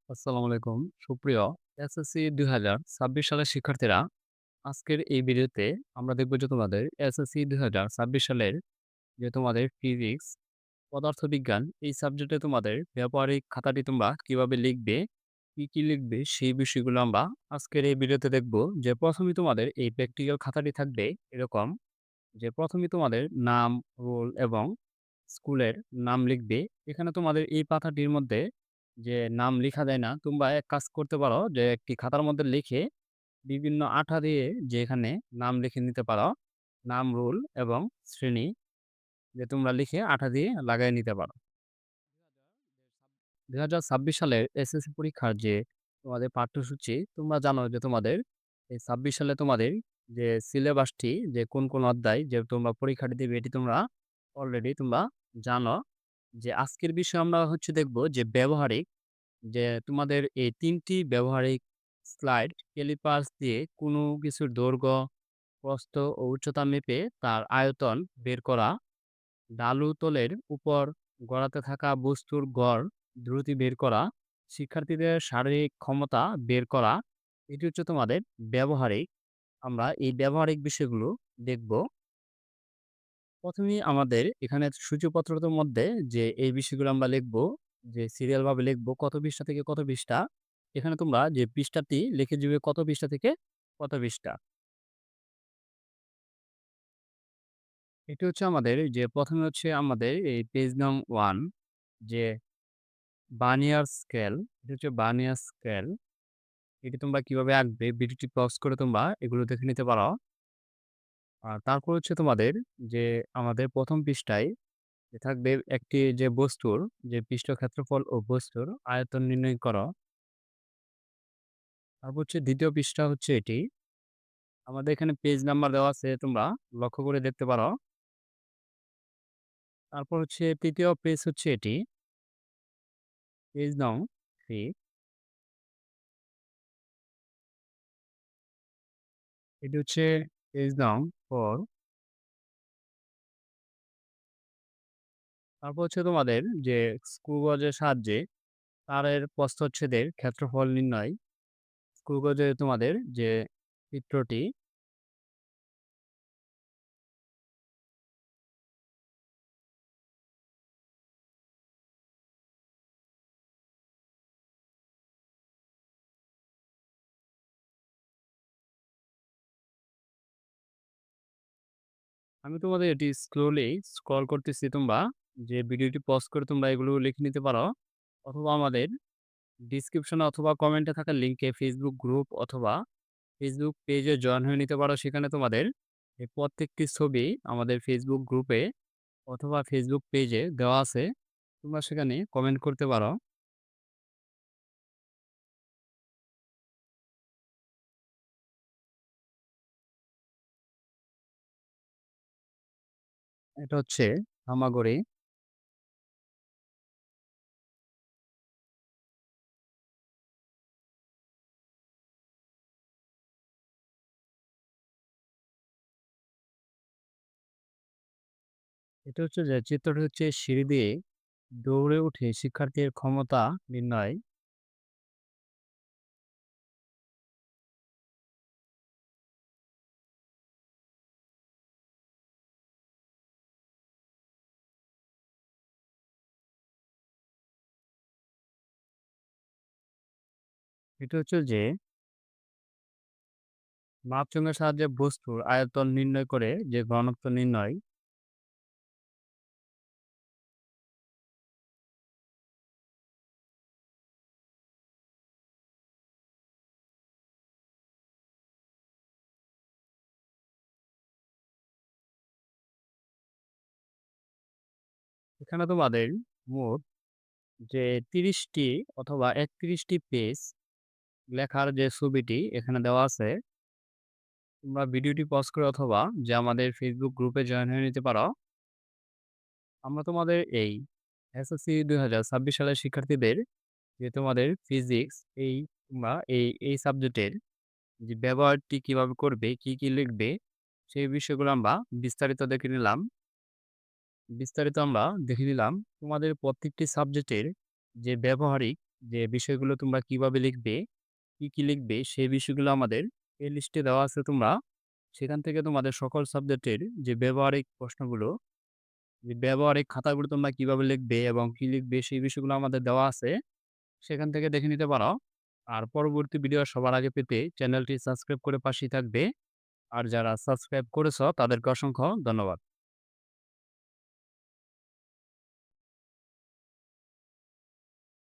আসসালামু আলাইকুম। সুপ্রিয় এসএসসি ২০২৬ সালের শিক্ষার্থীরা, আজকের এই ভিডিওতে আমরা দেখব যে তোমাদের এসএসসি ২০২৬ সালের যে তোমাদের ফিজিক্স, পদার্থবিজ্ঞান এই সাবজেক্টে তোমাদের ব্যবহারিক খাতাটি তোমরা কিভাবে লিখবে, কি লিখবে সেই বিষয়গুলো আমরা আজকের এই ভিডিওতে দেখব। যে প্রথমেই তোমাদের এই প্র্যাকটিক্যাল খাতাটি থাকবে এরকম, যে প্রথমেই তোমাদের নাম, রোল এবং স্কুলের নাম লিখবে। এখানে তোমাদের এই পাতাটির মধ্যে যে নাম লিখা যায় না, তোমরা এক কাজ করতে পারো যে একটি খাতার মধ্যে লিখে বিভিন্ন আঠা দিয়ে যে এখানে নাম লিখে নিতে পারো। নাম, রোল এবং শ্রেণী যে তোমরা লিখে আঠা দিয়ে লাগায় নিতে পারো। ২০২৬ সালের এসএসসি পরীক্ষার যে তোমাদের পাঠ্যসূচি, তোমরা জানো যে তোমাদের এই ২৬ সালে তোমাদের যে সিলেবাসটি, যে কোন অধ্যায় যে তোমরা পরীক্ষাটি দিবে এটি তোমরা অলরেডি তোমরা জানো। যে আজকের বিষয় আমরা হচ্ছে দেখব যে ব্যবহারিক, যে তোমাদের এই ৩ টি ব্যবহারিক স্লাইড ক্যালিপার্স দিয়ে কোনো কিছুর দৈর্ঘ্য, প্রস্থ ও উচ্চতা মেপে তার আয়তন বের করা, ঢালু তলের উপর গড়াতে থাকা বস্তুর গড় দ্রুতি বের করা, শিক্ষার্থীদের শারীরিক ক্ষমতা বের করা। এটি হচ্ছে তোমাদের ব্যবহারিক। আমরা এই ব্যবহারিক বিষয়গুলো দেখব। প্রথমেই আমাদের এখানে সূচিপত্রটার মধ্যে যে এই বিষয়গুলো আমরা লিখব, যে সিরিয়াল ভাবে লিখব কত পৃষ্ঠা থেকে কত পৃষ্ঠা। এখানে তোমরা যে পৃষ্ঠাটি লিখে দিবে কত পৃষ্ঠা থেকে কত পৃষ্ঠা। এটি হচ্ছে আমাদের যে প্রথমে হচ্ছে আমাদের এই পেজ নং 1, যে বার্নিয়ার স্কেল। এটা হচ্ছে বার্নিয়ার স্কেল। এটি তোমরা কিভাবে আঁকবে ভিডিওটি পজ করে তোমরা এগুলো দেখে নিতে পারো। আর তারপর হচ্ছে তোমাদের যে আমাদের প্রথম পৃষ্ঠায় যে থাকবে একটি যে বস্তুর যে পৃষ্ঠ ক্ষেত্রফল ও বস্তুর আয়তন নির্ণয় করো। তারপর হচ্ছে দ্বিতীয় পৃষ্ঠা হচ্ছে এটি। আমাদের এখানে পেজ নাম্বার দেওয়া আছে, তোমরা লক্ষ্য করে দেখতে পারো। তারপর হচ্ছে তৃতীয় পেজ হচ্ছে এটি, পেজ নং 3। এটি হচ্ছে পেজ নং 4। তারপর হচ্ছে তোমাদের যে স্ক্রু গজের সাহায্যে তারের প্রস্থচ্ছেদের ক্ষেত্রফল নির্ণয়। স্ক্রু গজে তোমাদের যে চিত্রটি, আমি তোমাদের এটি স্ক্রল করতেছি। তোমরা যে ভিডিওটি পজ করে তোমরা এগুলো লিখে নিতে পারো, অথবা আমাদের ডিসক্রিপশনে অথবা কমেন্টে থাকা লিঙ্কে ফেসবুক গ্রুপ অথবা ফেসবুক পেজে জয়েন হয়ে নিতে পারো। সেখানে তোমাদের এই প্রত্যেকটি ছবি আমাদের ফেসবুক গ্রুপে অথবা ফেসবুক পেজে দেওয়া আছে। তোমরা সেখানে কমেন্ট করতে পারো। এটা হচ্ছে হামাগুড়ি। এটা হচ্ছে যে চিত্রটি হচ্ছে সিঁড়ি দিয়ে দৌড়ে উঠে শিক্ষার্থীর ক্ষমতা নির্ণয়। এটা হচ্ছে যে মাপচুঙের সাহায্যে বস্তুর আয়তন নির্ণয় করে যে ঘনত্ব নির্ণয়। এখানে তোমাদের মোট যে ৩০টি অথবা ৩১টি পেজ লেখার যে ছবিটি এখানে দেওয়া আছে। তোমরা ভিডিওটি পজ করে অথবা যে আমাদের ফেসবুক গ্রুপে জয়েন হয়ে নিতে পারো। আমরা তোমাদের এই এসএসসি ২০২৬ সালের শিক্ষার্থীদের যে তোমাদের ফিজিক্স, এই তোমরা এই সাবজেক্টের যে ব্যবহারটি কিভাবে করবে, কি লিখবে সেই বিষয়গুলো আমরা বিস্তারিত দেখে নিলাম। বিস্তারিত আমরা দেখে নিলাম। তোমাদের প্রত্যেকটি সাবজেক্টের যে ব্যবহারিক যে বিষয়গুলো তোমরা কিভাবে লিখবে, কি লিখবে সেই বিষয়গুলো আমাদের এই লিস্টে দেওয়া আছে তোমরা সেখান থেকে তোমাদের সকল সাবজেক্টের যে ব্যবহারিক প্রশ্নগুলো, যে ব্যবহারিক খাতাগুলো তোমরা কিভাবে লিখবে এবং কি লিখবে সেই বিষয়গুলো আমাদের দেওয়া আছে। সেখান থেকে দেখে নিতে পারো। আর পরবর্তী ভিডিও সবার আগে পেতে চ্যানেলটি সাবস্ক্রাইব করে পাশেই থাকবে। আর যারা সাবস্ক্রাইব করেছ তাদেরকে অসংখ্য ধন্যবাদ।